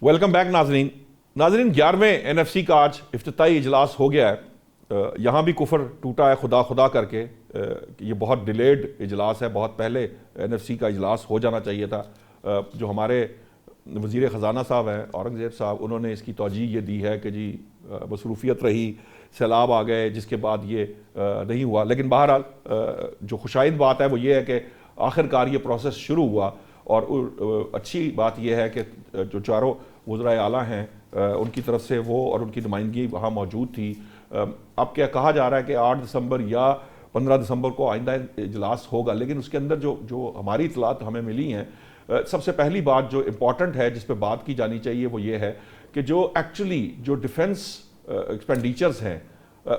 Welcome back ناظرین 11ویں NFC کا آج افتتاحی اجلاس ہو گیا ہے. یہاں بھی کفر ٹوٹا ہے خدا خدا کر کے. یہ بہت ڈیلیڈ اجلاس ہے, بہت پہلے NFC کا اجلاس ہو جانا چاہیے تھا. جو ہمارے وزیر خزانہ صاحب ہیں اورنگزیب صاحب, انہوں نے اس کی توجیہ یہ دی ہے کہ جی مصروفیت رہی, سیلاب آ گئے, جس کے بعد یہ نہیں ہوا. لیکن بہرحال جو خوشائند بات ہے وہ یہ ہے کہ آخر کار یہ پروسیس شروع ہوا, اور اچھی بات یہ ہے کہ جو چاروں وزرائے اعلیٰ ہیں ان کی طرف سے وہ اور ان کی نمائندگی وہاں موجود تھی. اب کیا کہا جا رہا ہے کہ 8 دسمبر یا 15 دسمبر کو آئندہ اجلاس ہوگا, لیکن اس کے اندر جو ہماری اطلاعات ہمیں ملی ہیں, سب سے پہلی بات جو امپورٹنٹ ہے جس پہ بات کی جانی چاہیے وہ یہ ہے کہ جو ایکچولی جو ڈیفنس ایکسپینڈیچرز ہیں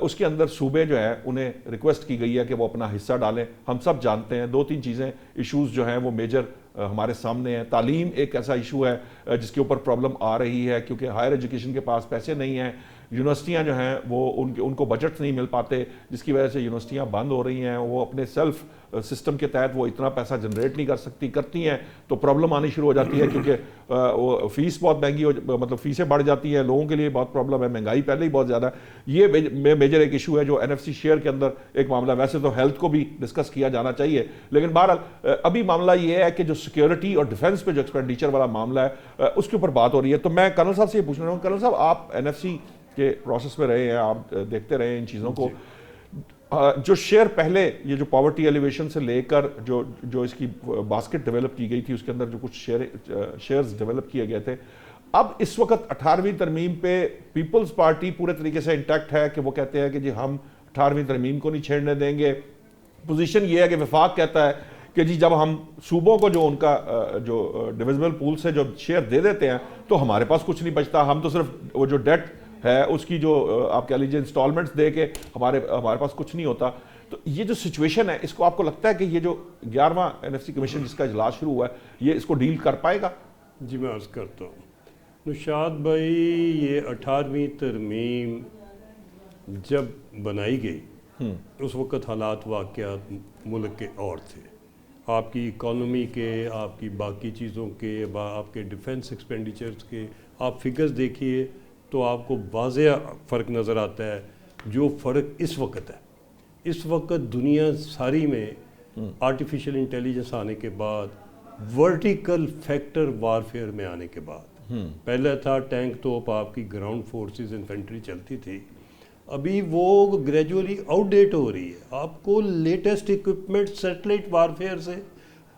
اس کے اندر صوبے جو ہیں انہیں ریکویسٹ کی گئی ہے کہ وہ اپنا حصہ ڈالیں. ہم سب جانتے ہیں 2-3 چیزیں ایشوز جو ہیں وہ میجر ہمارے سامنے ہیں. تعلیم ایک ایسا ایشو ہے جس کے اوپر پرابلم آ رہی ہے کیونکہ ہائر ایجوکیشن کے پاس پیسے نہیں ہیں. یونیورسٹیاں جو ہیں وہ ان کو بجٹ نہیں مل پاتے, جس کی وجہ سے یونیورسٹیاں بند ہو رہی ہیں. وہ اپنے سیلف سسٹم کے تحت وہ اتنا پیسہ جنریٹ نہیں کر سکتی, کرتی ہیں تو پرابلم آنی شروع ہو جاتی ہے کیونکہ وہ فیس بہت مہنگی مطلب فیسیں بڑھ جاتی ہیں, لوگوں کے لیے بہت پرابلم ہے, مہنگائی پہلے ہی بہت زیادہ ہے. یہ میجر ایک ایشو ہے جو NFC شیئر کے اندر ایک معاملہ. ویسے تو ہیلتھ کو بھی ڈسکس کیا جانا چاہیے, لیکن بہرحال ابھی معاملہ یہ ہے کہ جو سیکیورٹی اور ڈیفنس پہ جو ایکسپینڈیچر والا معاملہ ہے اس کے اوپر بات ہو رہی ہے. تو میں کرنل صاحب سے یہ پوچھ رہا ہوں, کرنل صاحب آپ NFC کے پروسیس میں رہے ہیں, آپ دیکھتے رہے ہیں ان چیزوں کو. جو شیئر پہلے یہ جو پاورٹی ایلیویشن سے لے کر جو اس کی باسکٹ ڈیولپ کی گئی تھی اس کے اندر جو کچھ شیئرز ڈیولپ کیے گئے تھے, اب اس وقت 18ویں ترمیم پہ پیپلز پارٹی پورے طریقے سے انٹیکٹ ہے کہ وہ کہتے ہیں کہ جی ہم 18ویں ترمیم کو نہیں چھیڑنے دیں گے. پوزیشن یہ ہے کہ وفاق کہتا ہے کہ جی جب ہم صوبوں کو جو ان کا جو ڈویزبل پول سے جو شیئر دے دیتے ہیں تو ہمارے پاس کچھ نہیں بچتا, ہم تو صرف وہ جو ڈیٹ ہے اس کی جو آپ کہہ لیجیے انسٹالمنٹس دے کے ہمارے پاس کچھ نہیں ہوتا. تو یہ جو سچویشن ہے اس کو آپ کو لگتا ہے کہ یہ جو 11واں NFC کمیشن جس کا اجلاس شروع ہوا ہے یہ اس کو ڈیل کر پائے گا؟ جی میں عرض کرتا ہوں نشاد بھائی, یہ 18ویں ترمیم جب بنائی گئی اس وقت حالات واقعات ملک کے اور تھے. آپ کی اکانومی کے, آپ کی باقی چیزوں کے, آپ کے ڈیفنس ایکسپینڈیچرز کے آپ فگرز دیکھیے تو آپ کو واضح فرق نظر آتا ہے. جو فرق اس وقت ہے, اس وقت دنیا ساری میں آرٹیفیشل انٹیلیجنس آنے کے بعد, ورٹیکل فیکٹر وارفیئر میں آنے کے بعد, پہلے تھا ٹینک توپ آپ کی گراؤنڈ فورسز انفینٹری چلتی تھی, ابھی وہ گریجولی آؤٹ ڈیٹ ہو رہی ہے. آپ کو لیٹسٹ اکوپمنٹ سیٹلائٹ وارفیئر سے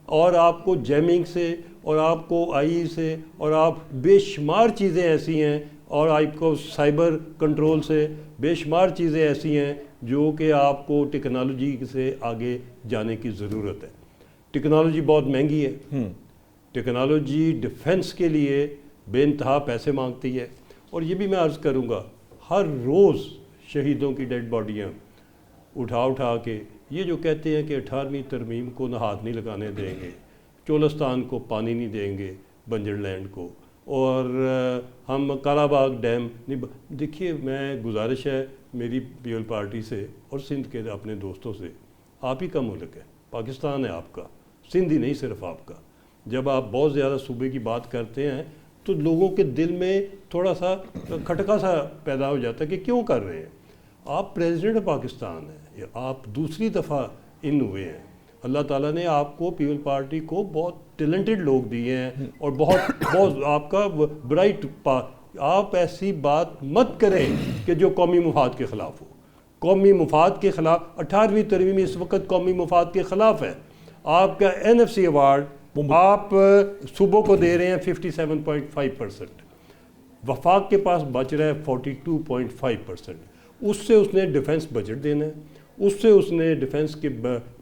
اور آپ کو جیمنگ سے اور آپ کو آئی سے اور آپ بے شمار چیزیں ایسی ہیں اور آپ کو سائبر کنٹرول سے بے شمار چیزیں ایسی ہیں جو کہ آپ کو ٹیکنالوجی سے آگے جانے کی ضرورت ہے. ٹیکنالوجی بہت مہنگی ہے, ٹیکنالوجی ڈیفنس کے لیے بے انتہا پیسے مانگتی ہے. اور یہ بھی میں عرض کروں گا, ہر روز شہیدوں کی ڈیڈ باڈیاں اٹھا کے یہ جو کہتے ہیں کہ 18ویں ترمیم کو ہاتھ نہیں لگانے دیں گے, چولستان کو پانی نہیں دیں گے, بنجر لینڈ کو, اور ہم کالا باغ ڈیم نہیں. دیکھیے میں گزارش ہے میری پیپل پارٹی سے اور سندھ کے اپنے دوستوں سے, آپ ہی کا ملک ہے, پاکستان ہے آپ کا, سندھ ہی نہیں صرف آپ کا. جب آپ بہت زیادہ صوبے کی بات کرتے ہیں تو لوگوں کے دل میں تھوڑا سا کھٹکا سا پیدا ہو جاتا ہے کہ کیوں کر رہے ہیں. آپ پریزیڈنٹ پاکستان ہیں, آپ دوسری دفعہ ان ہوئے ہیں. اللہ تعالیٰ نے آپ کو پیپل پارٹی کو بہت ٹیلنٹڈ لوگ دیے ہیں اور بہت آپ کا برائٹ. آپ ایسی بات مت کریں کہ جو قومی مفاد کے خلاف ہو. قومی مفاد کے خلاف 18ویں ترمیم اس وقت قومی مفاد کے خلاف ہے. آپ کا NFC ایوارڈ آپ صوبوں کو دے رہے ہیں 57.5%, وفاق کے پاس بچ رہا ہے 42.5%. اس سے اس نے ڈیفنس بجٹ دینا ہے, اس سے اس نے ڈیفنس کی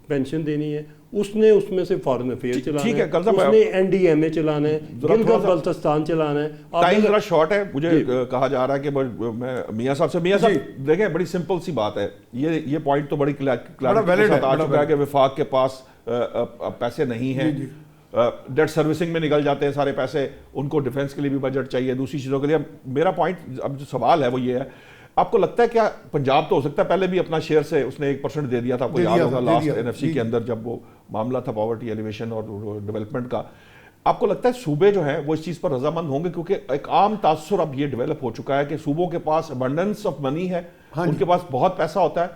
پینشن دینی ہے, اس نے اس میں سے فارن افیئر چلانا ہے, اس نے NDMA چلانا ہے, گلگت بلتستان چلانا ہے. ٹائم ذرا شارٹ ہے, مجھے کہا جا رہا ہے کہ میں میاں صاحب سے, میاں صاحب دیکھیں بڑی سمپل سی بات ہے, یہ پوائنٹ تو بڑی کلیئر آ چکا ہے کہ وفاق کے پاس پیسے نہیں ہیں, ڈیٹ سروسنگ میں نکل جاتے ہیں سارے پیسے, ان کو ڈیفنس کے لیے بھی بجٹ چاہیے, دوسری چیزوں کے لیے. میرا پوائنٹ اب جو سوال ہے وہ یہ ہے, آپ کو لگتا ہے کیا پنجاب تو ہو سکتا ہے پہلے بھی اپنا شیئر سے اس نے 1% دے دیا تھا, آپ کو یاد ہوگا لاسٹ NFC کے اندر جب وہ معاملہ تھا پاورٹی ایلیویشن اور ڈیولپمنٹ کا. آپ کو لگتا ہے صوبے جو ہیں وہ اس چیز پر رضامند ہوں گے؟ کیونکہ ایک عام تاثر اب یہ ڈیولپ ہو چکا ہے کہ صوبوں کے پاس ابنڈنس آف منی ہے، ان کے پاس بہت پیسہ ہوتا ہے،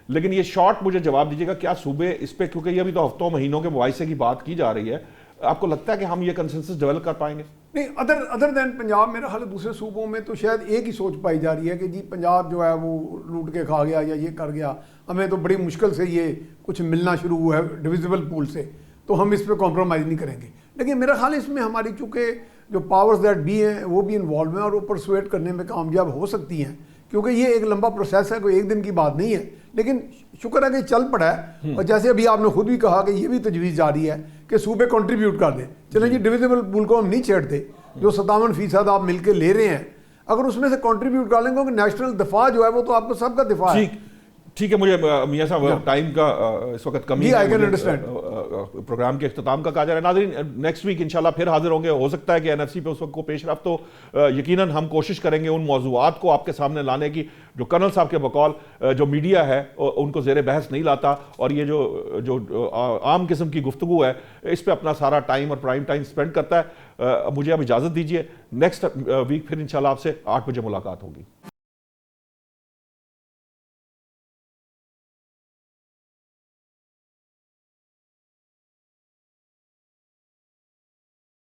لیکن یہ شارٹ مجھے جواب دیجیے گا، کیا صوبے اس پہ، کیونکہ یہ ابھی تو ہفتوں مہینوں کے مباحثے کی بات کی جا رہی ہے، آپ کو لگتا ہے کہ ہم یہ کنسنسس ڈیولپ کر پائیں گے؟ نہیں، ادر دین پنجاب میرا خیال ہے دوسرے صوبوں میں تو شاید ایک ہی سوچ پائی جا رہی ہے کہ جی پنجاب جو ہے وہ لوٹ کے کھا گیا یا یہ کر گیا، ہمیں تو بڑی مشکل سے یہ کچھ ملنا شروع ہوا ہے ڈویزیبل پول سے، تو ہم اس پہ کمپرومائز نہیں کریں گے. لیکن میرا خیال ہے اس میں ہماری چونکہ جو پاورز دیٹ بی ہیں وہ بھی انوالو ہیں اور وہ پرسویٹ کرنے میں کامیاب ہو سکتی ہیں، کیونکہ یہ ایک لمبا پروسیس ہے، کوئی ایک دن کی بات نہیں ہے. لیکن شکر ہے کہ چل پڑا ہے، اور جیسے ابھی آپ نے خود بھی کہا کہ یہ بھی تجویز جاری ہے کہ صوبے کنٹریبیوٹ کر دیں. چلیں جی ڈویزیبل پول کو ہم نہیں چھیڑتے، جو 57% آپ مل کے لے رہے ہیں اگر اس میں سے کنٹریبیوٹ کر لیں گے، کہ نیشنل دفاع جو ہے وہ تو آپ کو سب کا دفاع ہے. ٹھیک ہے، مجھے میاں صاحب ٹائم کا اس وقت کمی ہے، پروگرام کے اختتام کا کہا جا رہا ہے. ناظرین نیکسٹ ویک انشاءاللہ پھر حاضر ہوں گے. ہو سکتا ہے کہ این ایف سی پہ اس وقت کو پیش رفت ہو، یقیناً ہم کوشش کریں گے ان موضوعات کو آپ کے سامنے لانے کی جو کرنل صاحب کے بقول جو میڈیا ہے ان کو زیر بحث نہیں لاتا، اور یہ جو عام قسم کی گفتگو ہے اس پہ اپنا سارا ٹائم اور پرائم ٹائم سپینڈ کرتا ہے. مجھے اب اجازت دیجیے، نیکسٹ ویک پھر انشاءاللہ آپ سے 8 بجے ملاقات ہوگی.